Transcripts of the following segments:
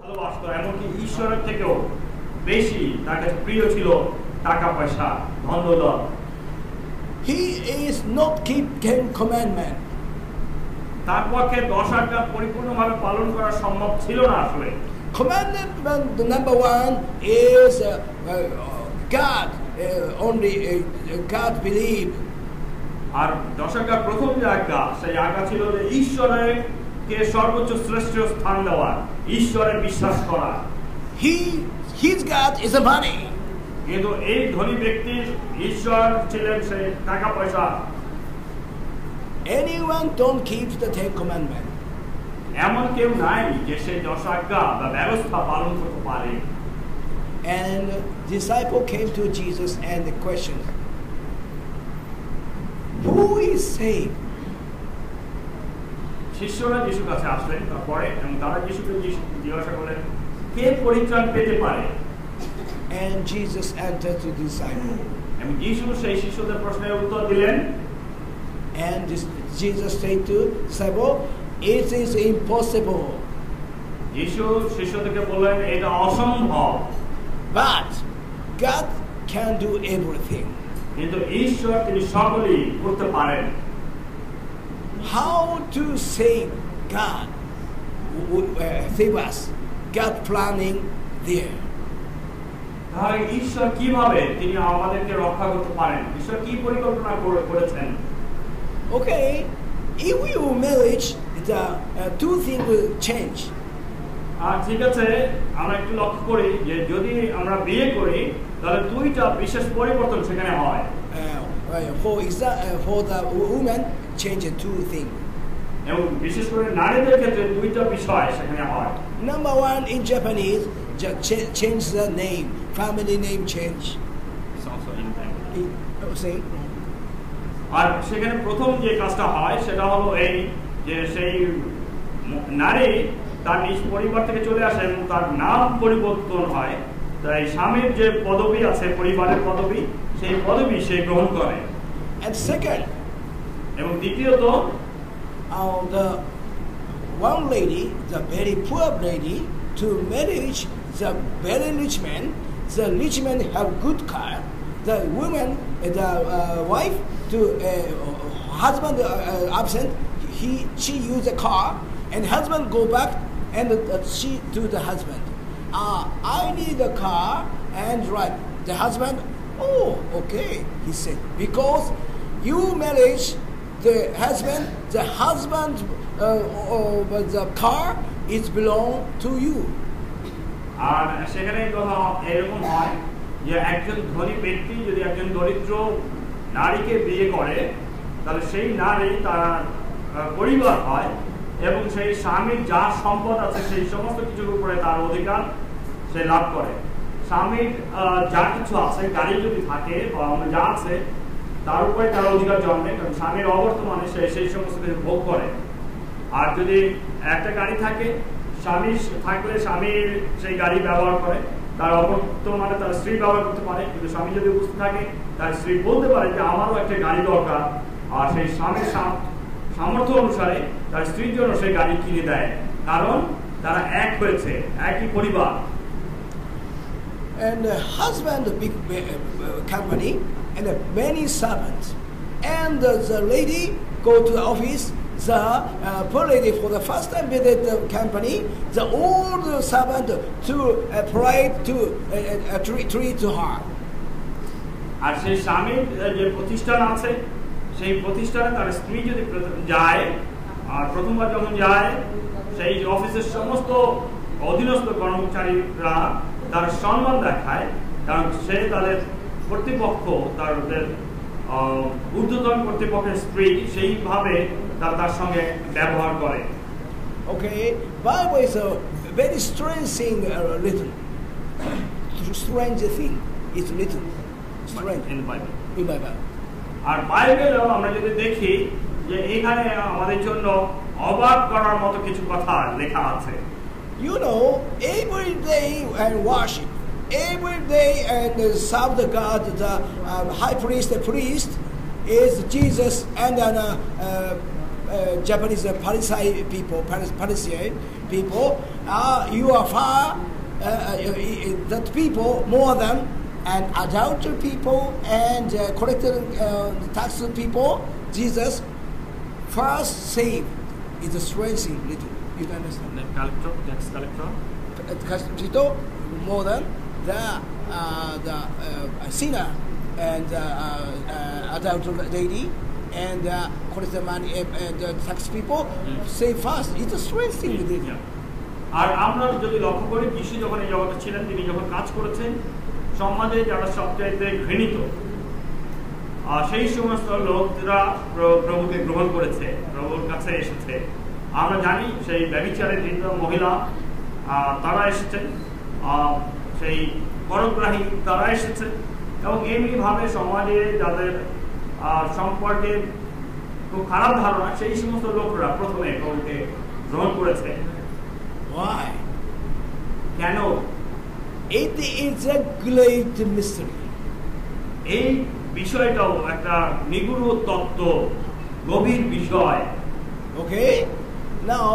ভালোবাসতো এমনকি ঈশ্বরের থেকেও বেশি তার কাছে প্রিয় ছিল টাকা পয়সা ধন দৌলত। He is not keep 10 commandments. তার পক্ষে 10 আজ্ঞা পরিপূর্ণভাবে পালন করা সম্ভব ছিল না আসলে। Commandment number 1 is God, only God believe. আর 10 আজ্ঞার প্রথম যে আজ্ঞা সেই আজ্ঞা ছিল যে ঈশ্বরকে সর্বোচ্চ শ্রেষ্ঠ স্থান দেওয়া, ঈশ্বরে বিশ্বাস করা। His God is the money. কিন্তু এই ধনী ব্যক্তির ঈশ্বর ছিলেন সেই টাকা পয়সা। Anyone don't keep the 10 commandments. এমন কেউ নাই যে সেই 10 আজ্ঞা বা ব্যবস্থা পালন করতে পারে। And disciple came to Jesus and the question, who is saved? শিষ্যরা যিশুর কাছে আসলেন তারপরে এবং তারা যিশুকে জিজ্ঞাসা করলেন কে পরিত্রাণ পেতে পারে। And Jesus answered to the disciple. এবং যিশু সেই শিষ্যদের প্রশ্নের উত্তর দিলেন। And Jesus said to disciple, it is impossible. যিশু শিষ্যদেরকে বললেন এটা অসম্ভব। But God can do everything. কিন্তু ঈশ্বর তিনি সকলই করতে পারেন। How to save God? Save us. God planning there. তাহলে ঈশ্বর কিভাবে তিনি আমাদেরকে রক্ষা করতে পারেন? ঈশ্বর কি পরিকল্পনা করেছেন? Okay, if you marriage, the two things will change. আর ঠিক আছে, আমরা একটু লক্ষ্য করি যে যদি আমরা বিয়ে করি তাহলে দুইটা বিশেষ পরিবর্তন সেখানে হয়। For the woman, change two things. এবং বিশেষ করে নারীদের ক্ষেত্রে দুইটা বিষয় সেখানে হয়। Number 1 in Japanese, change the name, family name change. It's also in family. Say. আর সেখানে প্রথম যে কাজটা হয় সেটা হলো এই যে সেই নারী তার নিজ পরিবার থেকে চলে আসে এবং তার নাম পরিবর্তন হয়। তাই স্বামীর যে পদবি আছে পরিবারের পদবি সেই পদবি সে গ্রহণ করে। And second, এবং দ্বিতীয়ত the one lady, the very poor lady, to marriage the very rich man. The rich man have good car. The woman, the wife, to husband absent, she use a car, and husband go back, and she to the husband. I need a car and drive. The husband, oh, okay, he said, because you marriage the husband the car is belong to you. আর সেখানে কথা এরকম হয় যে একজন ধনী ব্যক্তি যদি একজন দরিদ্র নারীকে বিয়ে করে তাহলে সেই নারী তার পরিবার হয় এবং সেই স্বামীর যা সম্পদ আছে সেই সমস্ত কিছুর উপরে তার অধিকার সে লাভ করে। স্বামীর যা কিছু আছে গাড়ি যদি থাকে বা যা আছে তার উপরে তার অধিকার জন্মে, কারণ স্বামীর অবর্তমানে সে সেই সমস্ত কিছু ভোগ করে। আর যদি একটা গাড়ি থাকে স্বামী থাকলে স্বামীর সেই গাড়ি ব্যবহার করে, তার অবর্তমানে তার স্ত্রী ব্যবহার করতে পারে। কিন্তু স্বামী যদি উপস্থিত থাকে তার স্ত্রী বলতে পারে যে আমারও একটা গাড়ি দরকার, আর সেই স্বামীর সামর্থ্য অনুসারে তার স্ত্রীর জন্য সেই গাড়ি কিনে দেয়, কারণ তারা এক হয়েছে, একই পরিবার। And the husband, the big company, and many servants, and the lady go to the office. The poor lady for the first time visit the company. The old servant to provide to treat to her. আর সেই স্বামীর যে প্রতিষ্ঠান আছে সেই প্রতিষ্ঠানে তার স্ত্রী যদি যায়, আর প্রথমবার যখন যায় সেই অফিসের সমস্ত অধীনস্থ কর্মচারীরা তার সম্মান দেখায়, কারণ সে তাদের কর্তৃপক্ষ, তাদের ঊর্ধ্বতন কর্তৃপক্ষের স্ত্রী, সেইভাবে তার সঙ্গে ব্যবহার করে। Okay, Bible is a very strange thing written. Strange thing is written. Strange in the Bible. In Bible. আর বাইবেলেও আমরা যদি দেখি যে এখানে আমাদের জন্য অবাক করার মতো কিছু কথা লেখা আছে। You know, every day and worship, every day and serve the God, the high priest, the priest is Jesus, and Japanese Parisian people, you are far that people more than and adultery people and collector tax people. Jesus first saved is a strange thing. You can understand. Tax collector. More than the sinner and adultery lady and collector money and tax people save fast. It's a strange thing. আর আমরা যদি লক্ষ্য করি যিশু যখন এই জগতে ছিলেন তিনি যখন কাজ করেছেন সমাজে যারা সবচাইতে ঘৃণিত সেই সমস্ত লোকরা প্রভুকে গ্রহণ করেছে, প্রভুর কাছে এসেছে। আমরা জানি সেই ব্যভিচারে ধৃত মহিলা তারা এসেছেন, সেই পরগ্রাহী তারা এসেছে, এবং এমনিভাবে সমাজে যাদের সম্পর্কে খুব খারাপ ধারণা সেই সমস্ত লোকরা প্রথমে প্রভুকে গ্রহণ করেছে। Why? কেন? It is a great mystery. এই বিষয়টাও একটা নিগূঢ় তত্ত্ব, গভীর বিষয়। Okay, now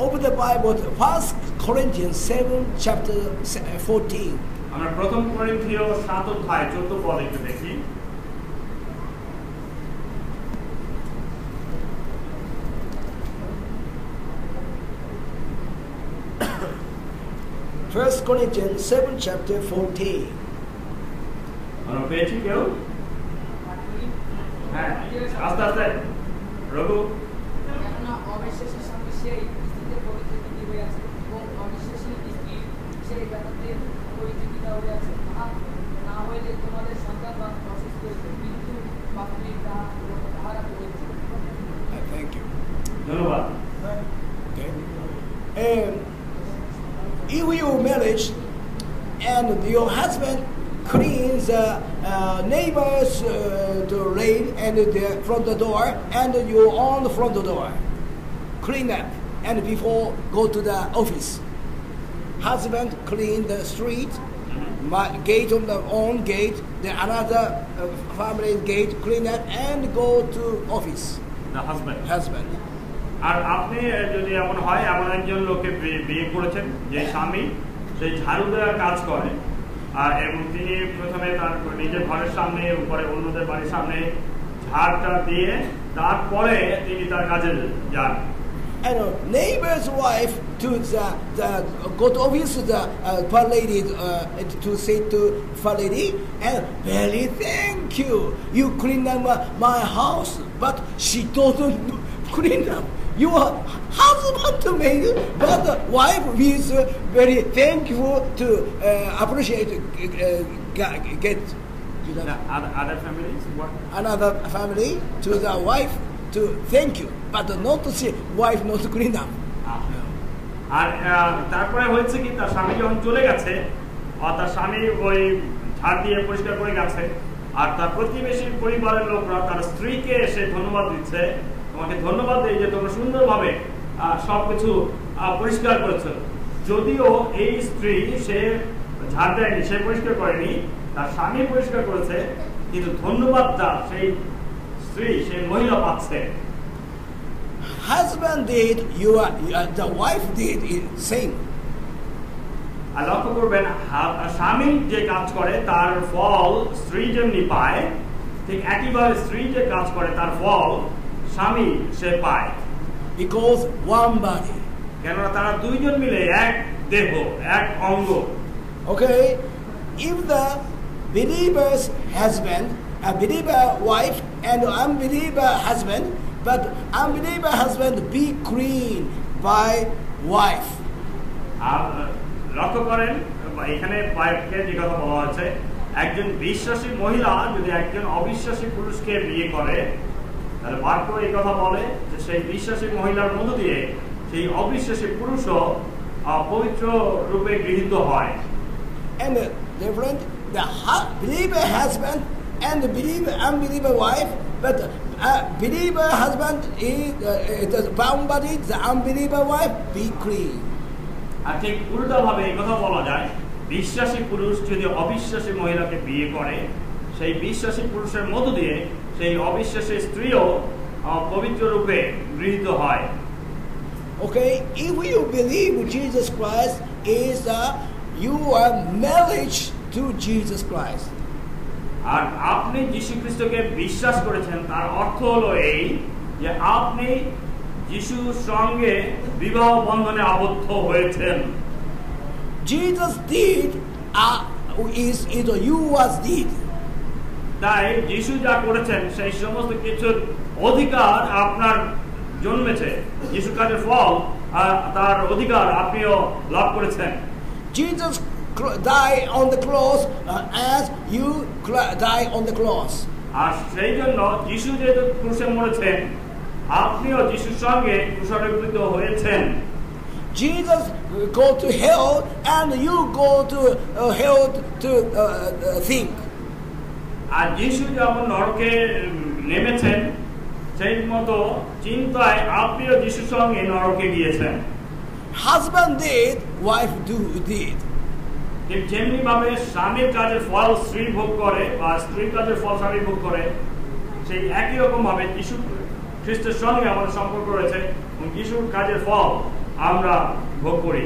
over the Bible, 1 Corinthians 7 chapter 14. আমরা প্রথম করিন্থীয় 7 অধ্যায় 14 পদ একটু দেখি। First Corinthians 7 chapter 14. আমরা পেয়েছি কেউ? হ্যাঁ, আস্তে আস্তে রঘু। অবিশ্বাসের সঙ্গে সেই স্ত্রীদের পরিচিতি হয়ে আছে এবং অবিশ্বাসী স্ত্রী সেই ব্যাপারে পরিচিতি হয়ে আছে। না হইলে তোমাদের সন্তান বা অসুস্থ কিন্তু বাপরি তাহারা পরিচিত। Thank you. ধন্যবাদ। Okay. If you marriage and your husband cleans neighbors the rain and the front door and you on the front door, clean up and before go to the office. Husband clean the street, gate on the own gate, the another family gate clean up and go to office. The husband. আর আপনি যদি এমন হয় এমন একজন লোককে বিয়ে করেছেন যে স্বামী সেই ঝাড়ু দেওয়ার কাজ করে আর এবং তিনি প্রথমে তার নিজের ঘরের সামনে উপরে অন্যদের বাড়ির সামনে ঝাড়টা দিয়ে তারপরে তিনি তার কাজে যান। And neighbor's wife to the go to office the far lady to say to far lady and very thank you, you clean up my house, but she doesn't clean up your husband to me, but the wife is very thankful to appreciate get other families what? Another family to the wife to thank you, but not to say wife not to clean up. আর তারপরে হয়েছে কি তার স্বামী যখন চলে গেছে আর তার স্বামী ওই ঝাড় দিয়ে পরিষ্কার করে গেছে আর তার প্রতিবেশী পরিবারের লোকরা তার স্ত্রীকে এসে ধন্যবাদ দিচ্ছে, তোমাকে ধন্যবাদ দেই যে তোমরা সুন্দরভাবে সবকিছু পরিষ্কার করেছো। যদিও এই স্ত্রী সে ঝাড় দেয়নি, সে পরিষ্কার করেনি, তার স্বামী পরিষ্কার করেছে, কিন্তু ধন্যবাদটা সেই স্ত্রী সেই মহিলা পাচ্ছে। Husband did, the wife did same. আর লক্ষ্য করবেন স্বামী যে কাজ করে তার ফল স্ত্রী যেমনি পায়, ঠিক একইভাবে স্ত্রী যে কাজ করে তার ফল স্বামী সে পায়। Because one body. কেননা তারা দুইজন মিলে এক দেহ, এক অঙ্গ। Okay, if the believer's husband, a believer wife and unbeliever husband, but unbeliever husband be clean by wife. আর লক্ষ্য করেন এখানে ওয়াইফকে যে কথা বলা হচ্ছে, একজন বিশ্বাসী মহিলা যদি একজন অবিশ্বাসী পুরুষকে বিয়ে করে তাহলে বাক্য এই কথা বলে যে সেই বিশ্বাসী মহিলার মধ্য দিয়ে সেই অবিশ্বাসী পুরুষও পবিত্র রূপে গৃহীত হয়। And different the believer husband and the unbeliever wife, but believer husband is bound body, the unbeliever wife be clean. আর ঠিক উল্টা ভাবে এই কথা বলা যায়, বিশ্বাসী পুরুষ যদি অবিশ্বাসী মহিলাকে বিয়ে করে সেই বিশ্বাসী পুরুষের মধ্য দিয়ে সেই অবিশ্বাসী স্ত্রীও পবিত্র রূপে গৃহীত হয়। Okay, if you believe Jesus Christ is you are marriage to Jesus Christ. আর আপনি যীশু খ্রিস্টকে বিশ্বাস করেছেন তার অর্থ হলো এই যে আপনি যিশুর সঙ্গে বিবাহ বন্ধনে আবদ্ধ হয়েছেন। Jesus did is you was did. তাই যিশু যা করেছেন সেই সমস্ত কিছুর অধিকার আপনার জন্মেছে, যিশু কাজের ফল তার অধিকার আপনিও লাভ করেছেন। Jesus died on the cross as you die on the cross. আর সেই জন্য যিশু যেহেতু ক্রুশে মরেছেন, আপনিও যিশুর সঙ্গে ক্রুশারোপিত হয়েছেন। Jesus go to hell and you go to hell to think. আর যিশু যেমন নরকে নেমেছেন সেই মতো চিন্তায় আপনিও যিশুর সঙ্গে নরকে গিয়েছেন। Husband did, wife did. যেমনি ভাবে স্বামীর কাজের ফল স্ত্রী ভোগ করে বা স্ত্রীর কাজের ফল স্বামী ভোগ করে, সেই একই রকম ভাবে যিশু খ্রিস্টের সঙ্গে আমাদের সম্পর্ক রয়েছে এবং যিশুর কাজের ফল আমরা ভোগ করি।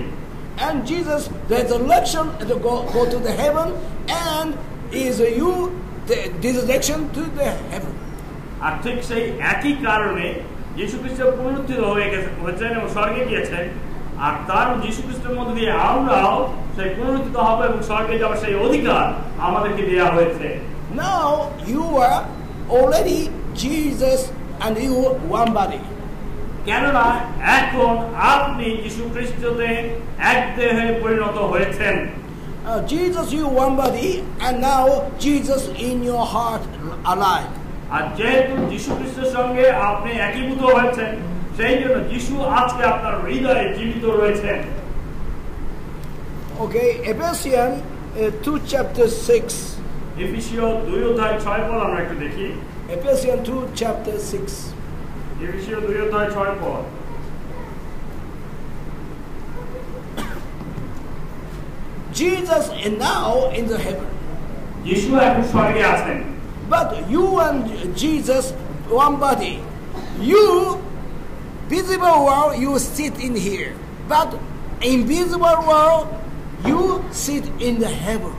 And Jesus, the resurrection to go to the heaven, and is you the resurrection to the heaven. আর ঠিক সেই একই কারণে যীশু খ্রিস্ট পুনরুত্থিত হয়েছেন এবং স্বর্গে গিয়েছেন, আর তার যীশু খ্রিস্টের মধ্যে দিয়ে আমরাও সেই পুনরুত্থিত হব এবং স্বর্গে যাওয়ার সেই অধিকার আমাদেরকে দেওয়া হয়েছে। Now you are already Jesus and you one body. কেননা এখন আপনি যীশু খ্রিস্টতে এক দেহে পরিণত হয়েছেন। Jesus you one body and now Jesus in your heart alive. আর যেহেতু যীশু খ্রিস্টের সঙ্গে আপনি একীভূত হয়েছেন, সেই জন্য যীশু আজকে আপনার হৃদয়ে জীবিত রয়েছেন। Okay, Ephesians 2 chapter 6. এফেসীয় 2 অধ্যায় 6 পদ আমরা একটু দেখি। Ephesians 2 chapter 6. এফেসীয় 2 অধ্যায় 6 পদ। Jesus is now in the heaven. যীশু এখন স্বর্গে আছেন। But you and Jesus one body. You visible world you sit in here. But invisible world you sit in the heaven.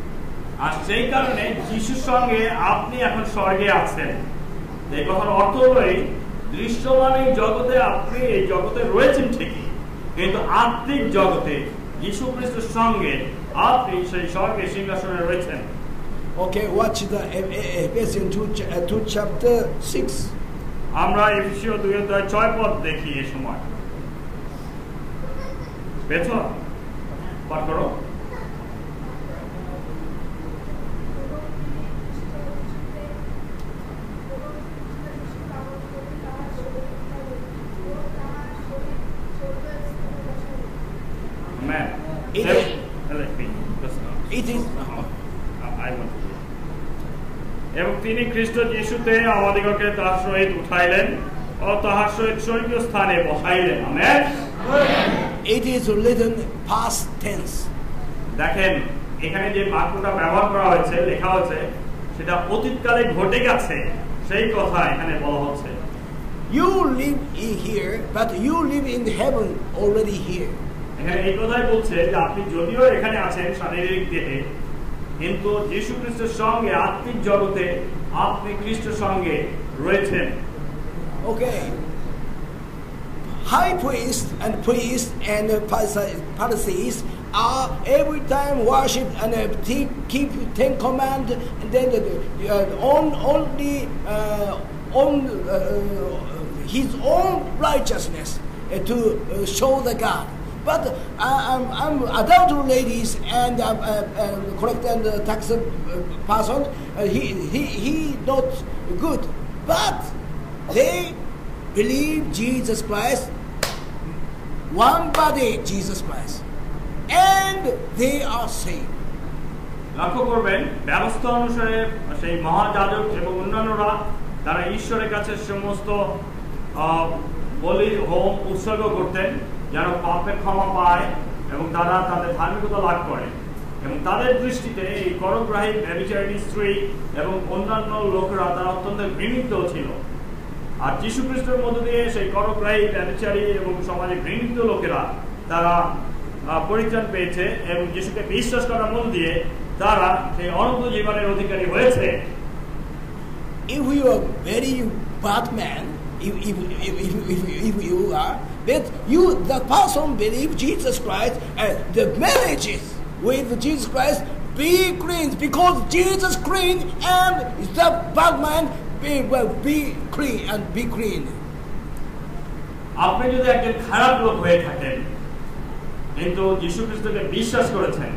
আর সেই কারণে যীশুর সঙ্গে আপনি এখন স্বর্গে আছেন। এই কথার অর্থ হলো এই দৃশ্যমান এই জগতে আপনি এই জগতে রয়েছেন ঠিকই, কিন্তু আত্মিক জগতে যীশু খ্রিস্টের সঙ্গে আপনি সেই স্বর্গে সিংহাসনে রয়েছেন। Okay, watch the Ephesians 2 chapter 6. আমরা এফেসীয় 2 অধ্যায় 6 পদ দেখি এই সময়। পেছো পাঠ করো। এবং তিনি খ্রিস্ট যিশুতে আমাদিগকে তার সহিত উঠাইলেন ও তাহার সহিত স্বর্গীয় স্থানে বসাইলেন। Amen. It is written past tense. দেখেন এখানে যে বাক্যটা ব্যবহার করা হয়েছে, লেখা হয়েছে, সেটা অতীতকালে ঘটে গেছে সেই কথা এখানে বলা হচ্ছে। You live in here, but you live in heaven already here. এখানে এই কথাই বলছে যে আপনি যদিও এখানে আছেন শারীরিক দেহে, কিন্তু যীশু খ্রিস্টের সঙ্গে আত্মিক জগতে আপনি খ্রিস্টের সঙ্গে রয়েছেন। Okay. High priest and Pharisees are every time worship and keep 10 command, and then only on his own righteousness to show the God. But I'm adult ladies and correct and tax person. He not good, but they believe Jesus Christ, one body Jesus Christ, and they are saved. লক্ষ্য করবেন ব্যবস্থা অনুসারে সেই মহাযাজক এবং অন্যান্যরা তারা ঈশ্বরের কাছে সমস্ত বলি হোম উৎসর্গ করতেন যেন পাপের ক্ষমা পায় এবং তারা তাদের ধার্মিকতা লাভ করে। এবং তাদের দৃষ্টিতে এই করগ্রাহী ব্যভিচারিণী স্ত্রী এবং অন্যান্য লোকেরা তারা অত্যন্ত ঘৃণিত ছিল। আর যীশু খ্রিস্টের মধ্য দিয়ে সেই করগ্রাহী ব্যভিচারী এবং সমাজে ঘৃণিত লোকেরা তারা পরিত্রাণ পেয়েছে এবং যীশুকে বিশ্বাস করার মধ্য দিয়ে তারা সেই অনন্ত জীবনের অধিকারী হয়েছে। If you are very bad man, if you are, but the person believe Jesus Christ, and the marriages with Jesus Christ be clean, because Jesus clean and the bad man be clean and be clean. আপনি যদি একজন খারাপ লোক হয়ে থাকেন কিন্তু যীশু খ্রিস্টকে বিশ্বাস করেছেন,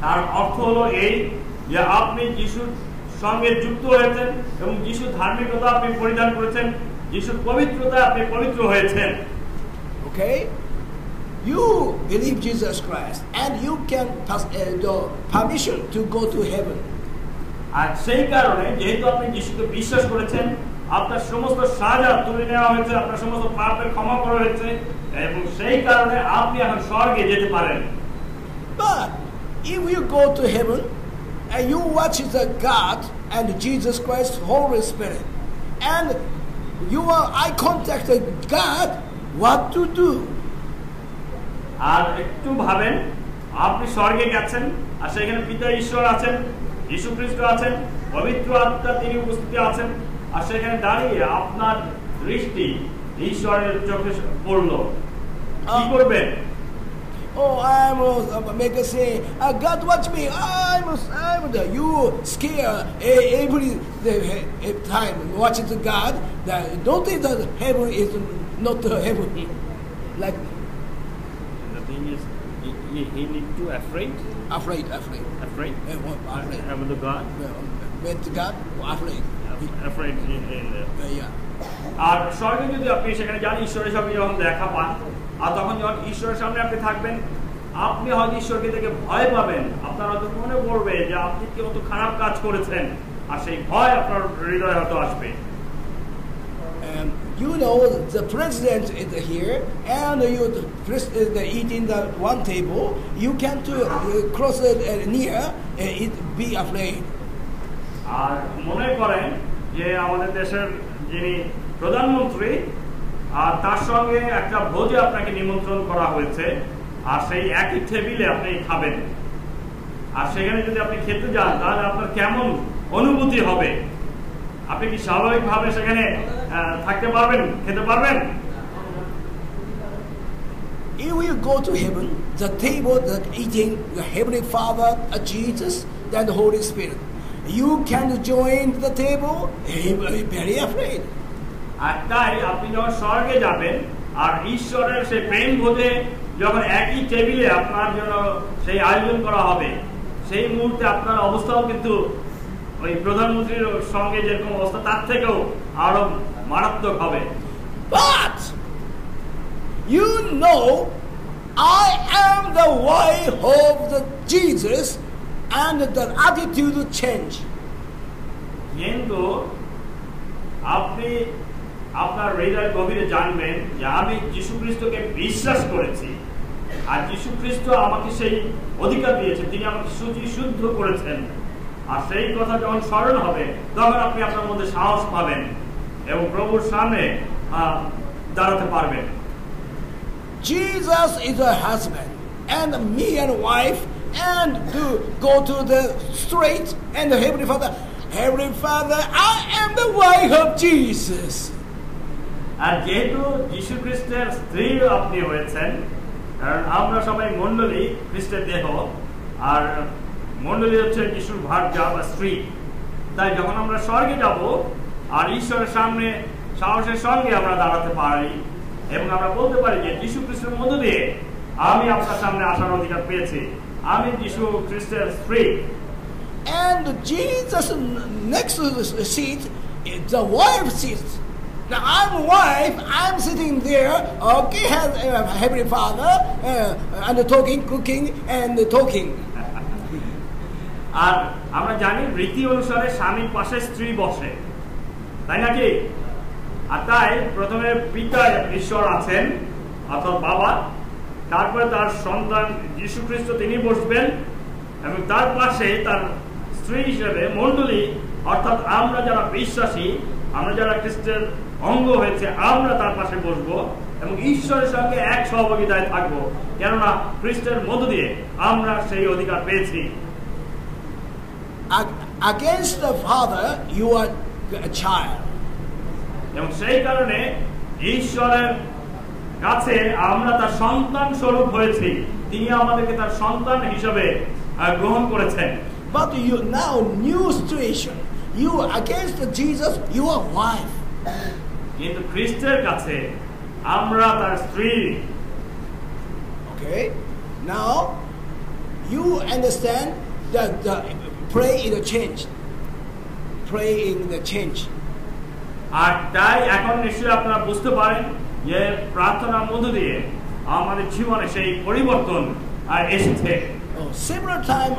তার অর্থ হলো এই যে আপনি যিশুর সঙ্গে যুক্ত হয়েছেন এবং যিশুর ধার্মিকতা আপনি পরিধান করেছেন, যিশুর পবিত্রতা আপনি পবিত্র হয়েছেন। Okay, you believe Jesus Christ and you can pass the permission to go to heaven. আর সেই কারণে যেহেতু আপনি যিশুকে বিশ্বাস করেছেন, আপনার সমস্ত সাজা তুলে নেওয়া হয়েছে, আপনার সমস্ত পাপের ক্ষমা করা হয়েছে এবং সেই কারণে আপনি এখন স্বর্গে যেতে পারেন। But if you go to heaven and you watch the God and Jesus Christ Holy Spirit and you are eye contact with God, what to do? আর একটু ভাবেন, আপনি স্বর্গে গেছেন আর সেখানে পিতা ঈশ্বর আছেন, যীশু খ্রিস্ট আছেন, পবিত্র আত্মা তিনি উপস্থিত আছেন, আর সেখানে দাঁড়িয়ে আপনার দৃষ্টি ঈশ্বরের চোখে পড়ল, কি করবেন? Oh, I'm make us say, God watch me. I'm you scare every time watching the God. That don't think that heaven is not heaven. Like The thing is, he need to afraid. Afraid. Afraid. Afraid. About the God. With God, afraid. Afraid in Yeah. আর স্বর্গে যদি আপনি সেখানে যান, ঈশ্বরের সঙ্গে যখন দেখা পান, আর তখন যখন ঈশ্বরের সামনে আপনি থাকবেন, আপনি হয়তো ঈশ্বরকে দেখে ভয় পাবেন, আপনার হয়তো মনে পড়বে যে আপনি কি কত খারাপ কাজ করেছেন, আর সেই ভয় আপনার হৃদয়ে হয়তো আসবে। You know the president is here, and you eating the one table. You can't cross it near. It be afraid. আর মনে করেন যে আমাদের দেশের যিনি প্রধানমন্ত্রী, আর তার সঙ্গে একটা ভোজে আপনাকে নিমন্ত্রণ করা হয়েছে, আর সেই একই টেবিলে আপনি খাবেন, আর সেখানে যদি আপনি খেতে যান তাহলে আপনার কেমন অনুভূতি হবে? আপনি কি স্বাভাবিকভাবে সেখানে থাকতে পারবেন, খেতে পারবেন? If you go to heaven, the table that eating the Heavenly Father, Jesus, then the Holy Spirit, you can join the table. Very afraid. আর তাই আপনি যখন স্বর্গে যাবেন আর ঈশ্বরের সেই প্রেম ভোজে যখন একই টেবিলে আপনার জন্য সেই আয়োজন করা হবে, সেই মুহূর্তে আপনার অবস্থাও কিন্তু ওই প্রধানমন্ত্রীর সঙ্গে যেরকম অবস্থা তার থেকেও আরো মারাত্মক হবে। But you know, I am the wife of the Jesus, and the attitude change. কিন্তু আপনি আপনার হৃদয়ের গভীরে জানবেন যে আমি যীশু খ্রিস্টকে বিশ্বাস করেছি, আর যীশু খ্রিস্ট আমাকে সেই অধিকার দিয়েছেন, তিনি আমাকে শুদ্ধ করেছেন, আর সেই কথা যখন স্মরণ হবে তখন আপনি আপনার মধ্যে সাহস পাবেন এবং প্রভুর সামনে দাঁড়াতে পারবেন। Jesus is a husband, and me and wife, and to go to the street and the Heavenly Father, I am the wife of Jesus. আর যেহেতু যীশু খ্রিস্টের স্ত্রী আপনি হয়েছেন, কারণ আমরা সবাই মণ্ডলী, খ্রিস্টের দেহ, আর মণ্ডলী হচ্ছে যিশুর ভার্যা বা স্ত্রী, তাই যখন আমরা স্বর্গে যাব আর ঈশ্বরের সামনে সাহসের সঙ্গে আমরা দাঁড়াতে পারি এবং আমরা বলতে পারি যে যীশু খ্রিস্টের মধ্য দিয়ে আমি আপনার সামনে আসার অধিকার পেয়েছি, আমি যীশু খ্রিস্টের স্ত্রী। And Jesus next to the seat, the wife seat. Now I'm wife, I'm sitting there, okay, Heavenly Father, and talking, cooking, and talking. আর আমরা জানি রীতি অনুসারে স্বামীর পাশে স্ত্রী বসে, তাই নাকি? আর তাই প্রথমে পিতা ঈশ্বর আছেন অর্থাৎ বাবা, তারপরে তার সন্তান যীশু খ্রিস্ট তিনি বসবেন, এবং তার পাশে তার স্ত্রী হিসেবে মণ্ডলী, অর্থাৎ আমরা যারা বিশ্বাসী, আমরা যারা খ্রিস্টের অঙ্গ হয়েছে, আমরা তার পাশে বসবো এবং ঈশ্বরের সঙ্গে এক সহভাগিতায় থাকবো, কেননা খ্রিস্টের মধ্য দিয়ে আমরা সেই অধিকার পেয়েছি। Against the Father, you are a child. এবং সেই কারণে ঈশ্বরের কাছে আমরা তার সন্তান স্বরূপ হয়েছি, তিনি আমাদেরকে তার সন্তান হিসেবে গ্রহণ করেছেন। But you now new situation. You against Jesus, you are wife. কিন্তু খ্রিস্টের কাছে আমরা তার স্ত্রী। Okay. Now you understand that the pray in the change. Pray in the change. আর তাই এখন নিশ্চয়ই আপনারা বুঝতে পারেন যে প্রার্থনার মধ্য দিয়ে আমাদের জীবনে সেই পরিবর্তন এসেছে। Similar time,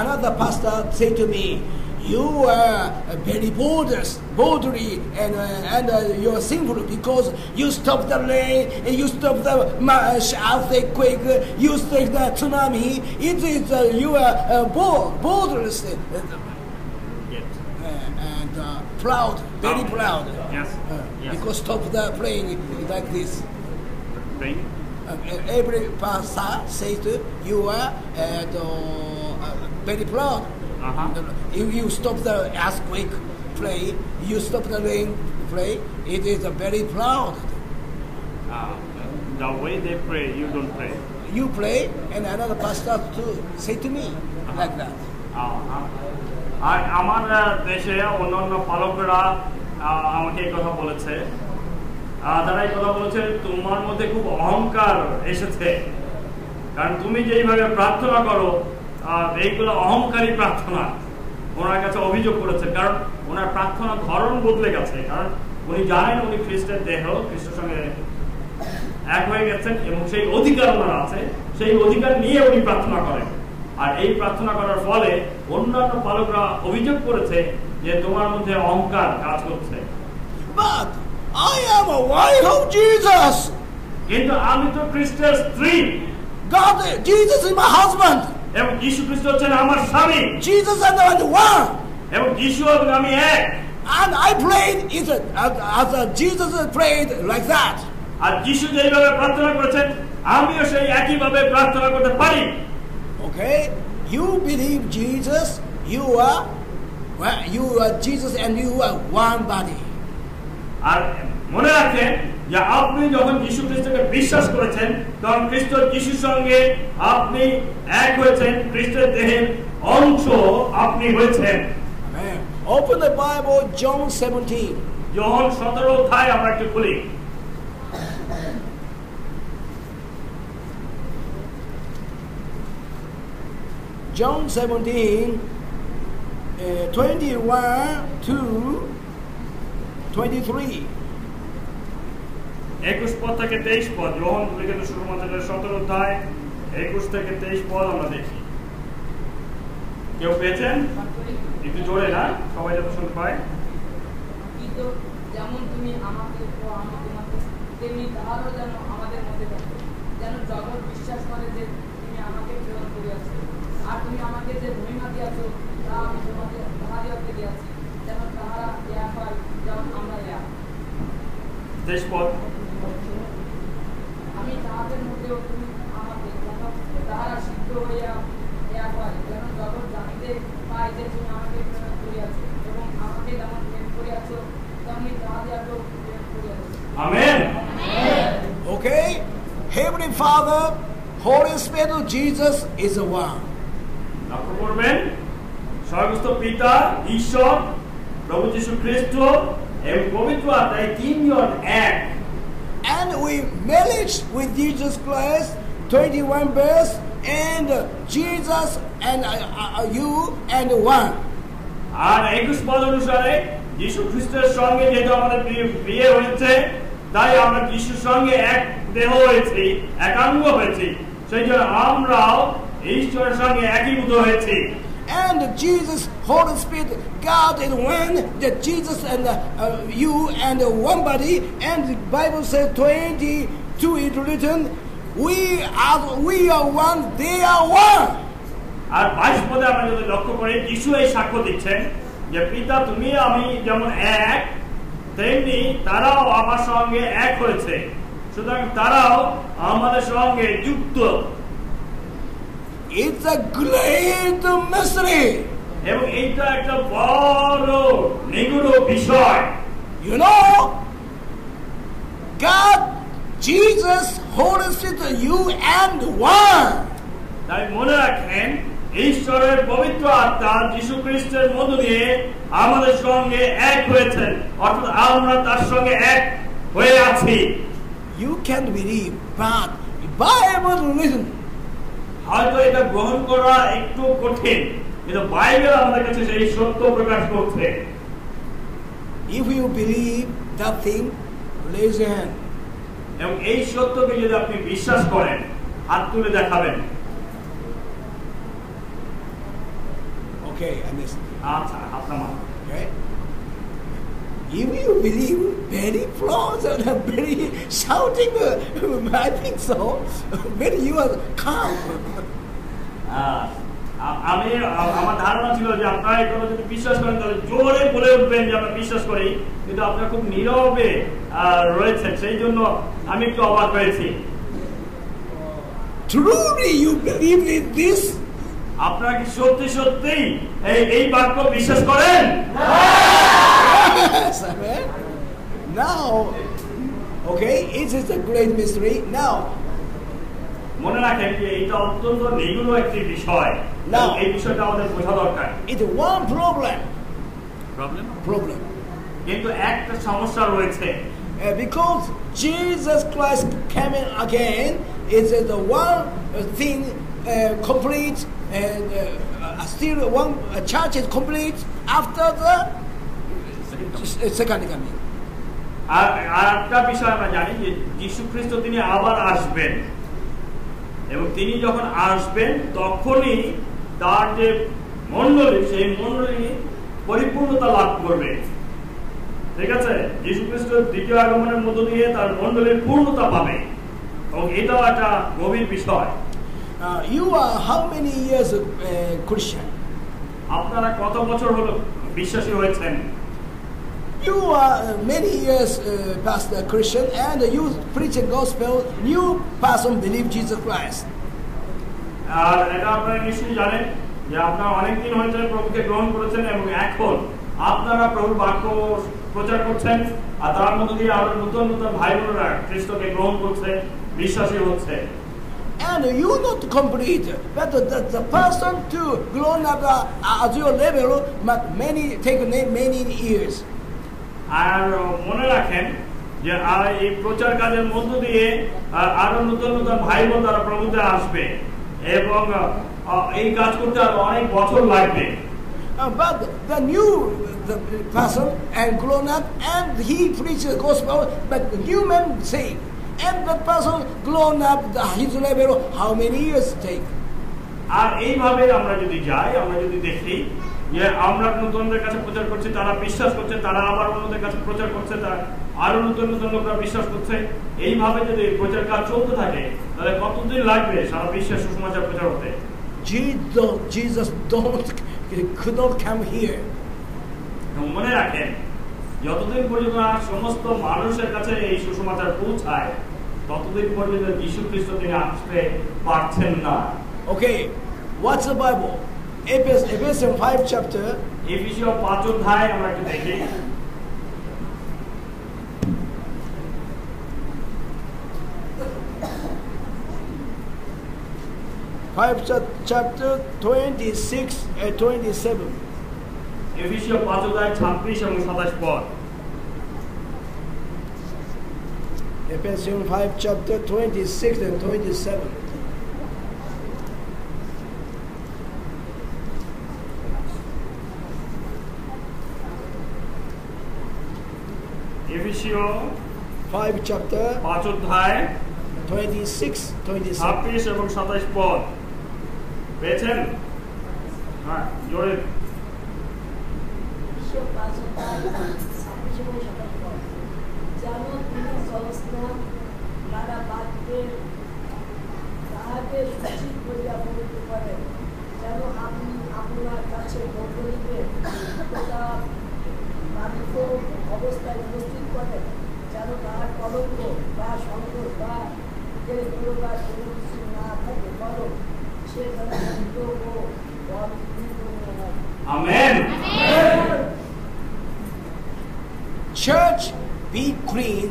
another pastor said to me, "You are very boldly, and you're sinful because you stop the rain and you stop the earthquake, you stop the tsunami. It is you are boldless and proud, very proud. Yes. Yes. Because stop the praying like this." Praying? Every pastor says you are very proud. If you stop the earthquake play, you stop the rain play, it is a very proud. The way they pray, you don't pray. You play, and another pastor to say to me like that. আর আমার দেশে অন্যান্য পালকরা আমাকে এই কথা বলেছে, তারা এই কথা বলেছে, তোমার মধ্যে খুব অহংকার এসেছে, কারণ তুমি যেইভাবে প্রার্থনা করো এইগুলো অহংকারী প্রার্থনা। ওনার কাছে অভিযোগ করেছে, কারণ ওনার প্রার্থনার ধরন বদলে গেছে, কারণ উনি জানেন উনি খ্রিস্টের দেহ, খ্রিস্টের সঙ্গে এক হয়ে গেছেন এবং সেই অধিকার ওনার আছে, সেই অধিকার নিয়ে উনি প্রার্থনা করেন। আর এই প্রার্থনা করার ফলে অন্যান্য পালকরা অভিযোগ করেছে যে তোমার মধ্যে অহংকার কাজ করছে। But I am a wife of Jesus. কিন্তু আমি তো খ্রিস্টের স্ত্রী। God, Jesus is my husband. এবং যীশু খ্রিস্ট হচ্ছেন আমার স্বামী। Jesus and the one. এবং যীশু এবং আমি এক। And I prayed as Jesus prayed like that. আর যীশু যেইভাবে প্রার্থনা করেছেন, আমিও সেই একইভাবে প্রার্থনা করতে পারি। Okay, you believe Jesus, you are Jesus, and you are one body. আর মনে রাখেন যে আপনি যখন যীশু খ্রিস্টকে বিশ্বাস করেছেন, তখন খ্রিস্ট যীশুর সঙ্গে আপনি এক হয়েছেন, খ্রিস্টের দেহের অংশ আপনি হয়েছেন। Amen. Open the Bible, John 17. যোহন 17 অধ্যায় আমরা একটু খুলি। John 17, 21 to 23. 21 পদ থেকে 23 পদ, যোহন লিখিত সুসমাচারের 17 অধ্যায় 21 থেকে 23 পদ আমরা দেখি। কেউ পেয়েছেন? একটু জোরে না, সবাই যাতে শুনতে পায়। কিন্তু যেমন তুমি আমাকে ও আমি তোমাকে, তেমনি তাহারও যেন আমাদের মধ্যে থাকে, যেন জগৎ বিশ্বাস করে যে তুমি আমাকে প্রেরণ করিয়াছ। আর তুমি আমাকে যে মহিমা দিয়াছ, তা আমি তাহাদিওকে দিয়াছি, যেন তাহারা এক হয়, যেমন আমরা এক। 23 পদ। আমি তাহাদের মধ্যেও তুমি আমাকে, যেন তাহারা সিদ্ধ হইয়া এক হয়, যেন জগৎ জানিতে পায় যে তুমি আমাকে প্রেরণ করিয়াছ, এবং আমাকে যেমন প্রেম করিয়াছ, তেমনি তাহাদিওকেও প্রেম করিয়াছ। Amen. Okay, Heavenly Father, Holy Spirit of Jesus is the one. লক্ষ্য করবেন, স্বর্গস্থ পিতা ঈশ্বর, প্রভু যীশু খ্রিস্ট এবং পবিত্র আত্মা, এই তিনজন এক। And we marriage with Jesus Christ, 21 verse, and Jesus and you and one. আর 21 পদ অনুসারে যীশু খ্রিস্টের সঙ্গে যেহেতু আমাদের বিয়ে হয়েছে, তাই আমরা যীশুর সঙ্গে এক দেহ হয়েছি, একাঙ্গ হয়েছি, সেই জন্য আমরাও ঈশ্বরের সঙ্গে একীভূত হয়েছি। And Jesus, Holy Spirit, God is one, that Jesus and you and one body, and the Bible says 22 is written, we are one, they are one. আর 22 পদে আমরা যদি লক্ষ্য করি, যিশু এই সাক্ষ্য দিচ্ছেন যে পিতা তুমি আমি যেমন এক, তেমনি তারাও আমার সঙ্গে এক হয়েছে, সুতরাং তারাও আমাদের সঙ্গে যুক্ত। It's a great mystery. এবং এইটা একটা বড় নিগূঢ় বিষয়। You know, God, Jesus, Holy Spirit, you and one. তাই মনে রাখেন, ঈশ্বরের পবিত্র আত্মা যীশু খ্রিস্টের মধ্য দিয়ে আমাদের সঙ্গে এক হয়েছেন, অর্থাৎ আমরা তার সঙ্গে এক হয়ে আছি। You can believe, but Bible listen. হয়তো এটা গ্রহণ করা একটু কঠিন, কিন্তু বাইবেল আমাদের কাছে সেই সত্য প্রকাশ করছে। If you believe that thing, raise your hand. এবং এই সত্যকে যদি আপনি বিশ্বাস করেন, হাত তুলে দেখাবেন। Okay, I missed. আচ্ছা, হাত নামান। Okay. If you believe very close and very shouting, I think so. When you are calm. আমি আমার ধারণা ছিল যে আপনারা এই কথা যদি বিশ্বাস করেন তাহলে জোরে বলে উঠবেন যে আমরা বিশ্বাস করি, কিন্তু আপনারা খুব নীরবে রয়েছেন, সেই জন্য আমি একটু অবাক হয়েছি। Truly you believe in this? আপনারা কি সত্যি সত্যি এই বাক্য বিশ্বাস করেন? Yes, amen. Now, okay, it is a great mystery. Now, মনে রাখেন যে এটা অত্যন্ত নিগূঢ় একটি বিষয়। Now, এই বিষয়টা আমাদের বোঝা দরকার। it's one problem. প্রবলেম, কিন্তু একটা সমস্যা রয়েছে। Because Jesus Christ coming again is the one thing complete, and still one church is complete after the second coming. আর একটা বিষয় আমরা জানি যে যীশু খ্রিস্ট তিনি আবার আসবেন, এবং তিনি যখন আসবেন তখনই তার যে মণ্ডলী, সেই মণ্ডলী পরিপূর্ণতা লাভ করবে। ঠিক আছে, যীশু খ্রিস্টের দ্বিতীয় আগমনের মধ্য দিয়ে তার মণ্ডলীর পূর্ণতা পাবে, এবং এটাও একটা গভীর বিষয়। You are how many years Christian? আপনারা কত বছর হলো বিশ্বাসী হয়েছেন? You are many years past a Christian, and you preach the gospel. New person believe Jesus Christ. আর এটা আপনারা নিশ্চয়ই জানেন যে আপনারা অনেকদিন হয়েছে প্রভুকে গ্রহণ করেছেন, এবং এখন আপনারা প্রভুর বাক্য প্রচার করছেন, আর তার মধ্য দিয়ে আরো নতুন নতুন ভাই বোনেরা খ্রিস্টকে গ্রহণ করছে, বিশ্বাসী হচ্ছে। And you not complete, but the person to grow up at your level must take many years. আর মনে রাখেন যে এই প্রচার কাজের মধ্য দিয়ে আরো নতুন নতুন ভাই বোন তারা প্রভুতে আসবে, এবং এই কাজ করতে আরো অনেক বছর লাগবে। But the new person and grown up, and he preaches the gospel, but the new man saved. And that person grown up, his level, how many years take? আর এইভাবে আমরা যদি যাই, আমরা যদি দেখি যে আমরা নতুনদের কাছে প্রচার করছি, তারা বিশ্বাস করছে, তারা আবার অন্যদের কাছে প্রচার করছে, তারা আরো নতুন নতুন লোকরা বিশ্বাস করছে, এইভাবে যদি প্রচার কাজ চলতে থাকে তাহলে কতদিন লাগবে সারা বিশ্বের সুসমাচার প্রচার হতে? Jesus could not come here. মনে রাখেন, যতদিন পর্যন্ত সমস্ত মানুষের কাছে এই সুসমাচার পৌঁছায় ততদিন পর্যন্ত যীশু খ্রিস্ট তিনি আসতে পারছেন না। Okay, what's the Bible? Ephesians 5 chapter. এফেসীয় 5 অধ্যায় আমরা একটু দেখি। Chapter 26 and 27. এফেসীয় 5 অধ্যায় 26 এবং 27 পদ। Ephesians 5 chapter 26 and 27. এফেসীয় 5 chapter 5 অধ্যায় 26, 27. 26 এবং 27 পদ পেয়েছেন? হ্যাঁ, জোরে। যেন তিনি সহস্রাম দ্বারা বাক্যের তাহাকে সূচি করিয়া বলিতে পারেন, যেন আপনি আপনার কাছে মণ্ডলীদের মানিত অবস্থায় উপস্থিত করেন, যেন তার কলঙ্ক বা সংকট বা বা কোনো কিছু না থাকে, বরং সে যেন মুক্ত ও অবিঘ্নিত হয়। Amen. Church, be clean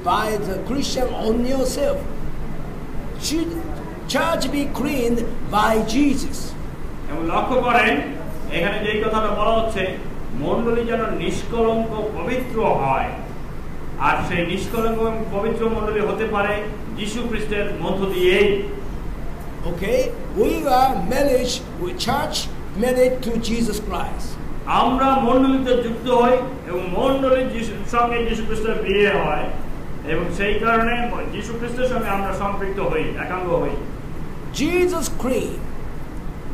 by the Christian on yourself. Church, be cleaned by Jesus. এবং লক্ষ্য করেন এখানে যেই কথাটা বলা হচ্ছে, মণ্ডলী যেন নিষ্কলঙ্ক পবিত্র হয়, আর সেই নিষ্কলঙ্ক এবং পবিত্র মণ্ডলী হতে পারে যীশু খ্রিস্টের মধ্য দিয়েই। Okay, we are married with church, married to Jesus Christ. আমরা মণ্ডলীতে যুক্ত হই এবং মণ্ডলীর সঙ্গে যীশু খ্রিস্টের বিয়ে হয়, এবং সেই কারণে যীশু খ্রিস্টের সঙ্গে আমরা সম্পৃক্ত হই, একাঙ্গ হই। Jesus clean.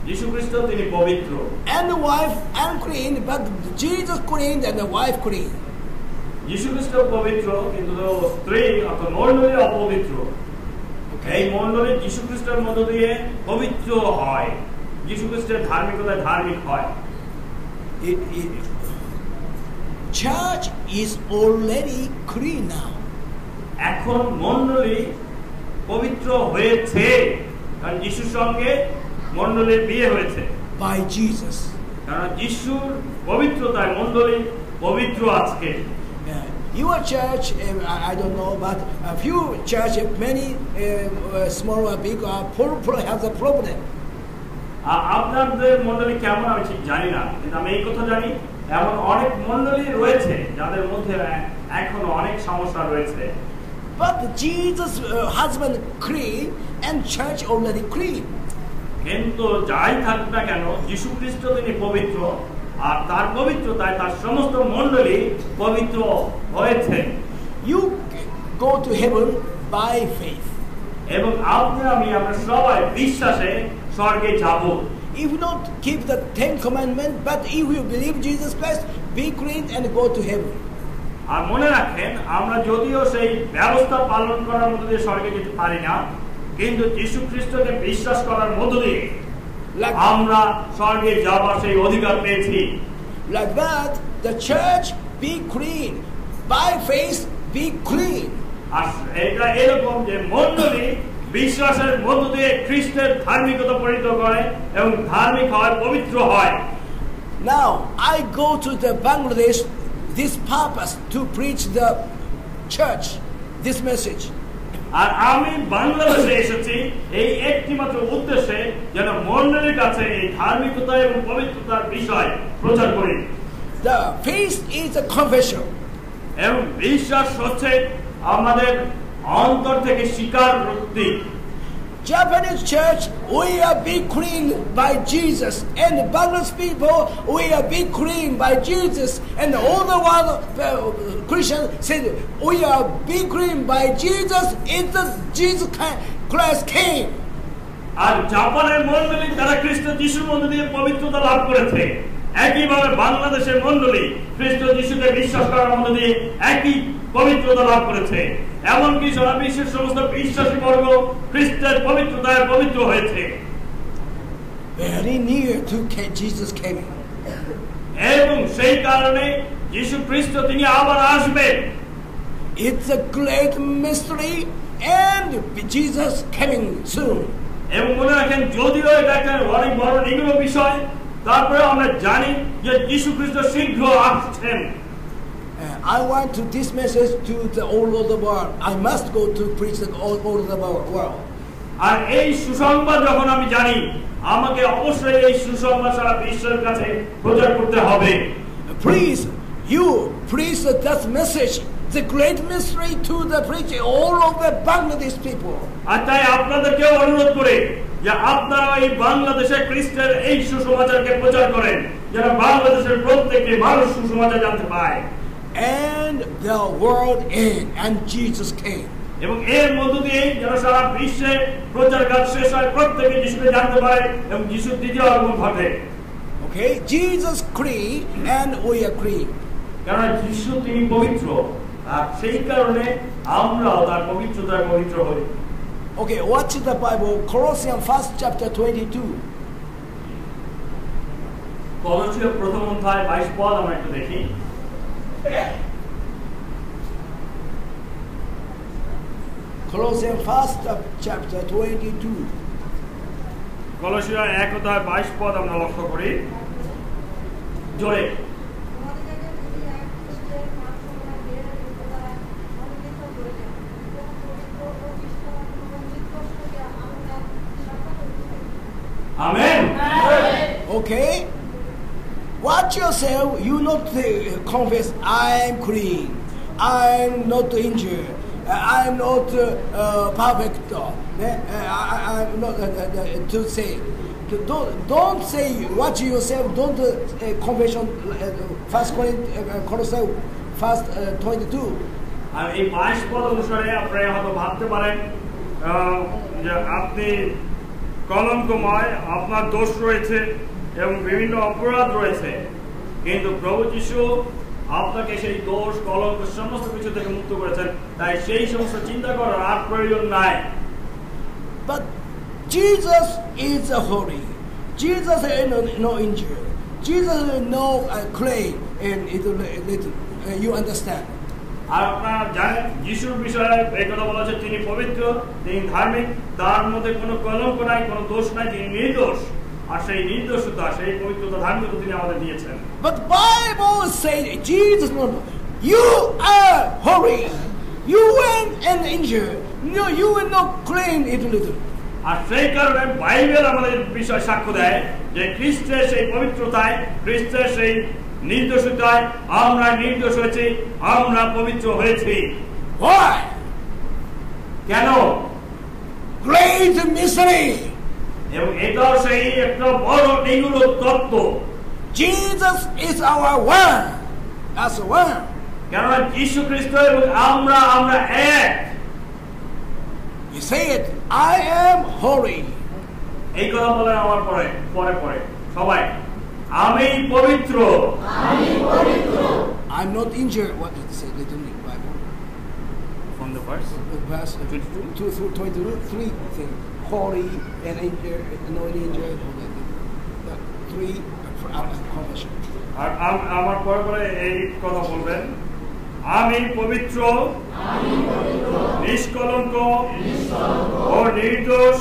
যীশু খ্রিস্ট তিনি পবিত্র। And the wife unclean, but Jesus clean and the wife clean. যীশু খ্রিস্ট পবিত্র, কিন্তু স্ত্রী অর্থাৎ মণ্ডলী অপবিত্র। এই মণ্ডলী যীশু খ্রিস্টের মধ্য দিয়ে পবিত্র হয়, যীশু খ্রিস্টের ধার্মিকতায় ধার্মিক হয়। Church is already clean now. এখন মণ্ডলী পবিত্র হয়েছে, কারণ যীশুর সঙ্গে মণ্ডলীর বিয়ে হয়েছে By Jesus. কারণ যিশুর পবিত্রতায় মণ্ডলী পবিত্র আজকে। Your church, I don't know, but a few churches, many small or big, have a problem. আপনাদের মণ্ডলী কেমন আমি ঠিক জানি না, কিন্তু আমি এই কথা জানি এমন অনেক মণ্ডলী রয়েছে যাদের মধ্যে এখনো অনেক সমস্যা রয়েছে। But Jesus' husband clean and church already clean. কিন্তু যাই থাক না কেন, যীশু খ্রিস্ট তিনি পবিত্র, আর তার পবিত্রতায় তার সমস্ত মণ্ডলী পবিত্র হয়েছে। You go to heaven by faith. এবং আমরা সবাই বিশ্বাসে স্বর্গে যাব। If you don't keep the 10 commandments, but if you believe Jesus Christ, be clean and go to heaven. আর মনে রাখেন, আমরা যদিও সেই ব্যবস্থা পালন করার মধ্য দিয়ে স্বর্গে যেতে পারি না, কিন্তু যীশু খ্রিস্টকে বিশ্বাস করার মধ্য দিয়ে আমরা স্বর্গে যাবার সেই অধিকার পেয়েছি। Like that, the church be clean. By faith, be clean. আর এটা এরকম যে মণ্ডলী বিশ্বাসের মধ্য দিয়ে খ্রিস্টের ধার্মিকতা পরিণত করে এবং ধার্মিক হয়, পবিত্র হয়। Now, I go to the Bangladesh this purpose to preach the church this message. আর আমি বাংলাদেশে এসেছি এই একটি মাত্র উদ্দেশ্যে, যেন মণ্ডলীর কাছে এই ধার্মিকতা এবং পবিত্রতার বিষয় প্রচার করি। The faith is a confession. এবং বিশ্বাস হচ্ছে আমাদের অন্তর থেকে স্বীকারোক্তি। Japanese church, we are be clean by Jesus, and Bangladesh people, we are be clean by Jesus, and all the world Christians said, we are be clean by Jesus. It's the Jesus Christ came. আর জাপানের মণ্ডলী তারা খ্রিস্ট যিশুর মধ্য দিয়ে পবিত্রতা লাভ করেছে, একইভাবে বাংলাদেশের মণ্ডলী খ্রিস্ট যিশুকে বিশ্বাস করার মধ্য দিয়ে একই পবিত্রতা লাভ করেছে। এমনকি সারা বিশ্বের সমস্ত বিশ্বাসী বর্গ খ্রিস্টের পবিত্রতায় পবিত্র হয়েছে। Very near to Jesus coming. এবং সেই কারণে যীশু খ্রিস্ট তিনি আবার আসবেন। It's a great mystery, and Jesus coming soon. এবং মনে রাখেন, যদিও এটা একটা অনেক বড় নিগূঢ় বিষয়, তারপরে আমরা জানি যে যীশু খ্রিস্ট শীঘ্র আসছেন। I want to this message to the all over the world. I must go to preach the all over the world. আর এই সুসংবাদ যখন আমি জানি, আমাকে অবশ্যই এই সুসংবাদ সারা বিশ্বের কাছে প্রচার করতে হবে। Please, you preach that message, the great mystery to the preacher all of the Bangladesh people. আর তাই আপনাদেরকে অনুরোধ করে যে আপনারা এই বাংলাদেশে খ্রিস্টের এই সুসমাচারকে প্রচার করেন, যেন বাংলাদেশের প্রত্যেকটি মানুষ সুসমাচার জানতে পায়। And the world end, and Jesus came. এবং এর মধ্য দিয়ে যেন সারা বিশ্বে প্রচার কাজ শেষ হয়, প্রত্যেকে যিশুকে জানতে পারে এবং যিশুর দ্বিতীয় আগমন ঘটে। Okay, Jesus clean and we are clean. কারণ যিশু তিনি পবিত্র, আর সেই কারণে আমরাও তার পবিত্রতায় পবিত্র হই। Okay, watch the Bible, Colossians 1st chapter 22. কলসীয় প্রথম অধ্যায় 22 পদ আমরা একটু দেখি। Colossians 1st chapter 22. কলসীয় 1 অধ্যায় 22 পদ আমরা লক্ষ্য করি জোরে। Amen. Okay? Watch yourself. You not confess, I'm clean. I'm not injured. I'm not perfect. I'm not to say. Don't say. Watch yourself. Don't confession. First Colossians 1:22. আর এই 22 পদ অনুসারে আপনারা হয়তো ভাবতে পারেন যে আপনি কলঙ্কময়, আপনার দোষ রয়েছে এবং বিভিন্ন অপরাধ রয়েছে, কিন্তু প্রভু যীশু আপনাকে সেই দোষ কলঙ্ক সমস্ত কিছু থেকে মুক্ত করেছেন, তাই সেই সমস্ত চিন্তা করার আর প্রয়োজন নাই। But Jesus is holy. Jesus is no injury. Jesus is no clay, and you understand. আর আপনারা জানেন যিশুর বিষয়ে এই কথা বলা হচ্ছে তিনি পবিত্র, তিনি ধার্মিক, তার মধ্যে কোনো কলঙ্ক নাই, কোনো দোষ নাই, তিনি নির্দোষ। আর সেই নির্দোষতা, সেই পবিত্রতা, ধার্মিকতা তিনি আমাদের দিয়েছেন। But Bible says Jesus, you are holy. You went and injured. No, you will not claim it little. আর সেই কারণে বাইবেল আমাদের বিষয় সাক্ষ্য দেয় যে খ্রিস্টের সেই পবিত্রতায়, খ্রিস্টের সেই নির্দোষতায় আমরা নির্দোষ হয়েছি, আমরা পবিত্র হয়েছি। Why? কেন? Great mystery. এবং এটাও সেই একটা বড় নিগুড় তত্ত্ব। Jesus is our one. That's one. কেননা যীশু খ্রিস্ট এবং আমরা এক। He said, I am holy. এই কথা বলেন আমার পরে সবাই, আমি পবিত্র। I'm not injured. What did it say? They don't need Bible. From the verse Verse 2 through 23 thing. Holy and injured, no injured. Three confession. আর আমার পরে এই কথা বলবেন, আমি পবিত্র, নিষ্কলঙ্ক ও নির্দোষ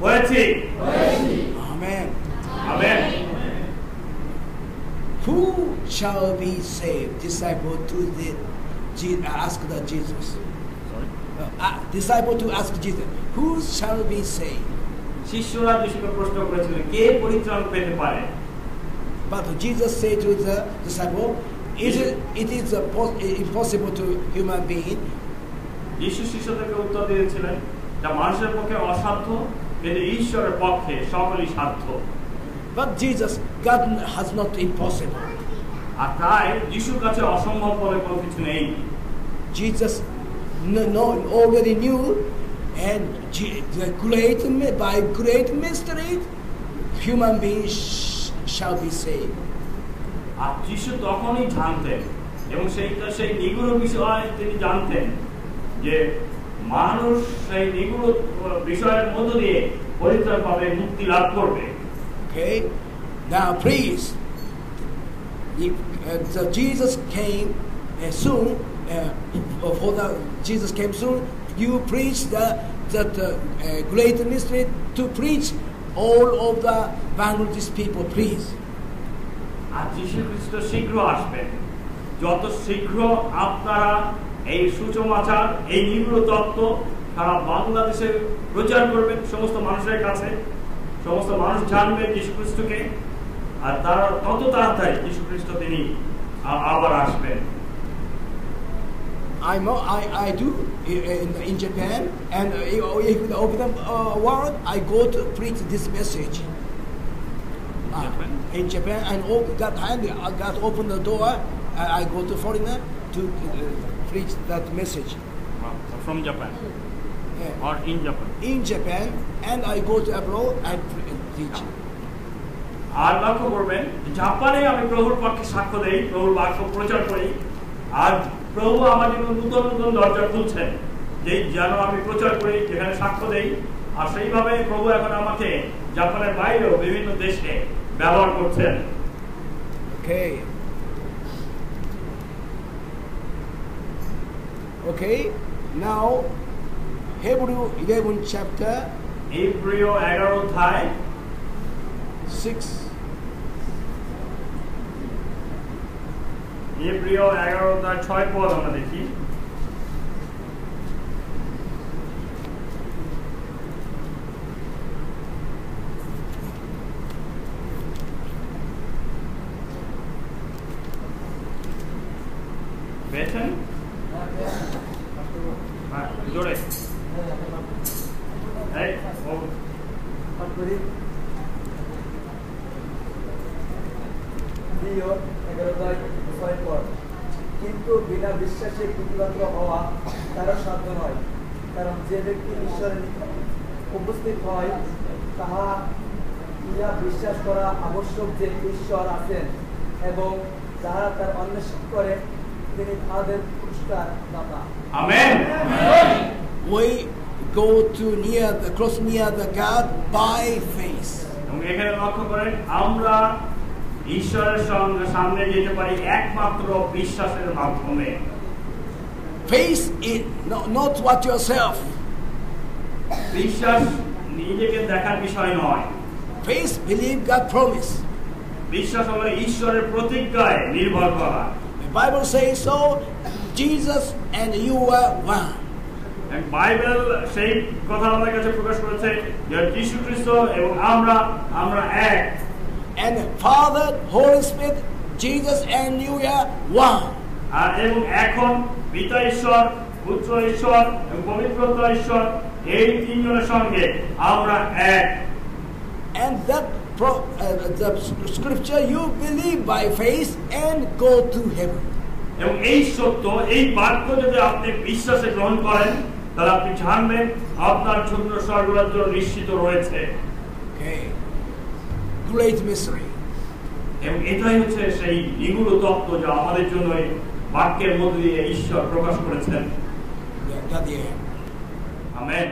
হয়েছি। Amen. Amen. Who shall be saved? Disciple to ask the Jesus. Disciple to ask Jesus. Who shall be saved? শিষ্যরা যিশুকে প্রশ্ন করেছিলেন কে পরিত্রাণ পেতে পারে? But Jesus said to the disciple, it is impossible to human being. যিশু শিষ্যদেরকে উত্তর দিয়েছিলেন যা মানুষের পক্ষে অসাধ্য, কিন্তু ঈশ্বরের পক্ষে সকলই সাধ্য। But Jesus, God has not impossible. আর তাই যিশুর কাছে অসম্ভব বলে কোনো কিছু নেই। Jesus already knew, and by great mystery, human beings shall be saved. আর যিশু তখনই জানতেন এবং সেই নিগুড় বিষয় তিনি জানতেন যে মানুষ সেই নিগুড় বিষয়ের মধ্য দিয়ে পরিত্রাণ পাবে, মুক্তি লাভ করবে। Okay, now please, if Jesus came soon, Jesus came soon, you preach that great mystery to preach all of the Bangladesh people, please. আর যীশু খ্রিস্ট শীঘ্র আসবেন, যত শীঘ্র আপনারা এই সুসমাচার, এই নিগুড় তত্ত্ব সারা বাংলাদেশে প্রচার করবেন সমস্ত মানুষের কাছে, সমস্ত মানুষ জানবে যীশু খ্রিস্টকে, আর তারা তত তাড়াতাড়ি যীশু খ্রিস্ট তিনি আবার আসবেন। I do in Japan, and if the open world, I go to preach this message. In Japan, and God opened the door. I go to foreigner to preach that message. From Japan, or in Japan? In Japan, and I go to abroad and teach. আর লক্ষ্য করবেন জাপানে আমি প্রভুর পক্ষে সাক্ষ্য দেই, প্রভুর বাক্য প্রচার করি, আর প্রভু আমার জন্য নতুন নতুন দরজা খুলছেন যে যেন আমি প্রচার করি, যেখানে সাক্ষ্য দেই। আর সেইভাবে প্রভু এখন আমাকে জাপানের বাইরেও বিভিন্ন দেশে ব্যবহার করছেন। Okay. Okay. Now, Hebrew 11 chapter Hebrew 11 অধ্যায় 6. Hebrew 11 অধ্যায় 6 পদ আমরা দেখি। পেয়েছেন? হ্যাঁ, জোরে। এই, ও কিন্তু বিনা বিশ্বাসে প্রতিবন্ধ হওয়া তারও সাধ্য নয়, কারণ যে ব্যক্তি ঈশ্বরের উপস্থিত হয় তাহা ইহা বিশ্বাস করা আবশ্যক যে ঈশ্বর আছেন এবং যারা তার অন্বেষণ করে তিনি তাদের পুরস্কার দাতা। Amen. We go to close near the God by faith. এবং এখানে লক্ষ্য করেন আমরা ঈশ্বরের সামনে যেতে পারি একমাত্র বিশ্বাসের মাধ্যমে। Faith is not what yourself. বিশ্বাস নিজেকে দেখার বিষয় নয়। Faith believe God promise. বিশ্বাস হলো ঈশ্বরের প্রতিজ্ঞায় নির্ভর করা। The Bible says so. Jesus and you are one. Bible সেই কথা আমাদের কাছে প্রকাশ করেছে যে যীশু খ্রিস্ট এবং আমরা এক। And Father, Holy Spirit, Jesus and you are one. আর এবং এখন পিতা ঈশ্বর, পুত্র ঈশ্বর এবং পবিত্র ঈশ্বর এই তিনজনের সঙ্গে আমরা এক। And that the scripture you believe by faith and go to heaven. এবং এই সত্য, এই বাক্য যদি আপনি বিশ্বাসে গ্রহণ করেন তাহলে আপনি জানবেন আপনার জন্য স্বর্গরাজ্য নিশ্চিত রয়েছে। Okay. Great mystery. এবং এটাই হচ্ছে সেই নিগূঢ় তত্ত্ব যা আমাদের জন্য এই বাক্যের মধ্যে দিয়ে ঈশ্বর প্রকাশ করেছেন। Yeah, that the end. Amen.